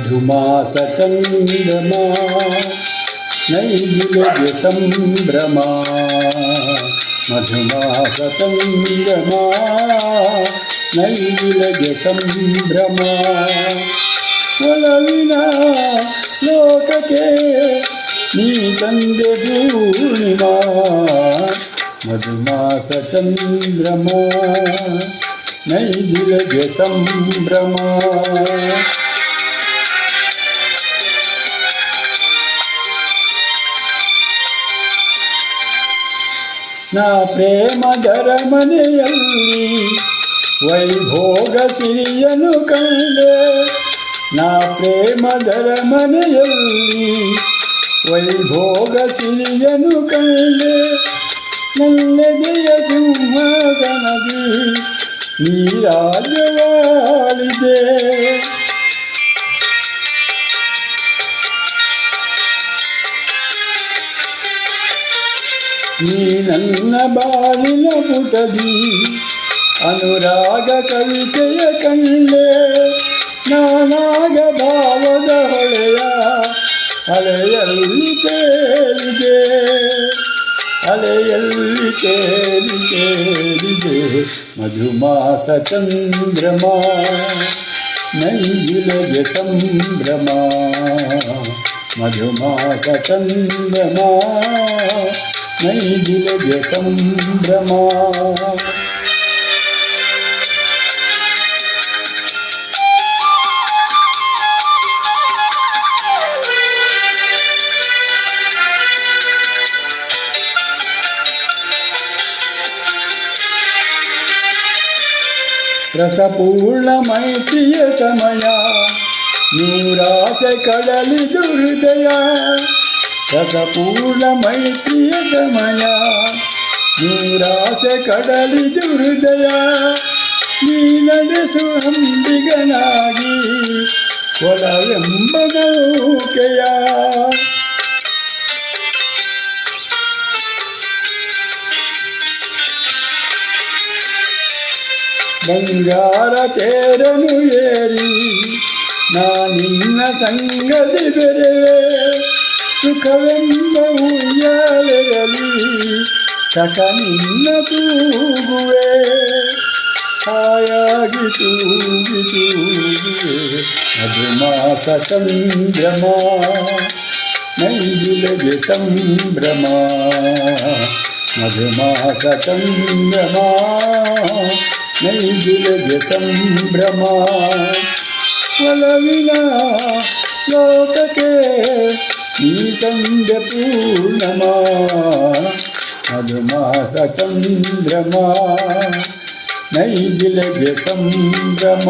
मधुमास चंद्रमा नैदिलगे संभ्रमा मधुमास चंद्रमा नैदिलगे संभ्रमा ಒಲವಿನ ಲೋಕಕ್ಕೆ ನೀ ತಂದೆ ಪೂರ್ಣಿಮಾ ಮಧುಮಾಸ ಚಂದ್ರಮ ನೈದಿಲಗೆ ಸಂಭ್ರಮ ನಾ ಪ್ರೇಮದರ ಮನೆಯಲ್ಲಿ ವೈಭೋಗ ಸಿರಿಯನು ಕಂಡೆ ನಾ ಪ್ರೇಮದರ ಮನೆಯಲ್ಲಿ ವೈಭೋಗ ಸಿರಿಯನು ಕಂಡೆ ನಲ್ಲದೆಯ ಸಿಂಹಾಸನದಿ ನೀ ರಾಜವಾಳಿದೆ ನೀ ನನ್ನ ಬಾಳಿನ ಪುಟದಿ ಅನುರಾಗ ಕವಿತೆಯ ಕಂಡೆ ನಾನಾಗ ಭಾವದ ಹೊಳೆಯ ಅಲೆಯಲ್ಲಿ ತೇಲಿದೆ ಅಲೆಯಲ್ಲಿ ತೇಲಿದೆ ಮಧುಮಾಸ ಚಂದ್ರಮ ನೈದಿಲಗೆ ಸಂಭ್ರಮ ಮಧುಮಾಸ ಚಂದ್ರಮ ನೈದಿಲಗೆ ಸಂಭ್ರಮ ರಸಪೂರ್ಣ ಮೈತ್ರಿಯ ಸಮಯ ನೂರಾಸೆ ಕಡಲಿದು ಹೃದಯ ರಸಪೂರ್ಣ ಮೈತ್ರಿಯ ಸಮಯ ನೂರಾಸೆ ಕಡಲಿದು ಹೃದಯ ನೀ ನಡೆಸು ಹಂಬಿಗನಾಗಿ ಒಲವೆಂಬ ನೌಕೆಯ ಬಂಗಾರ ತೇರನು ಏರಿ ನಾ ನಿನ್ನ ಸಂಗತಿ ಬೆರೆವೆ ಸುಖವೆಂಬ ಉಯ್ಯಾಲೆಯಲ್ಲಿ ಸಕ ನಿನ್ನ ತೂಗುವೆ ಹಾಯಾಗಿ ತೂಗಿ ತೂಗುವೆ ಮಧುಮಾಸ ಚಂದ್ರಮ ನೈದಿಲಗೆ ಸಂಭ್ರಮ ಮಧುಮಾಸ ಚಂದ್ರಮ ನೈದಿಲಗೆ ಸಂಭ್ರಮ ಒಲವಿನ ಲೋಕಕ್ಕೆ ನೀ ತಂದೆ ಪೂರ್ಣಮ ಮಧುಮಾಸ ಚಂದ್ರಮ ನೈದಿಲಗೆ ಸಂಭ್ರಮ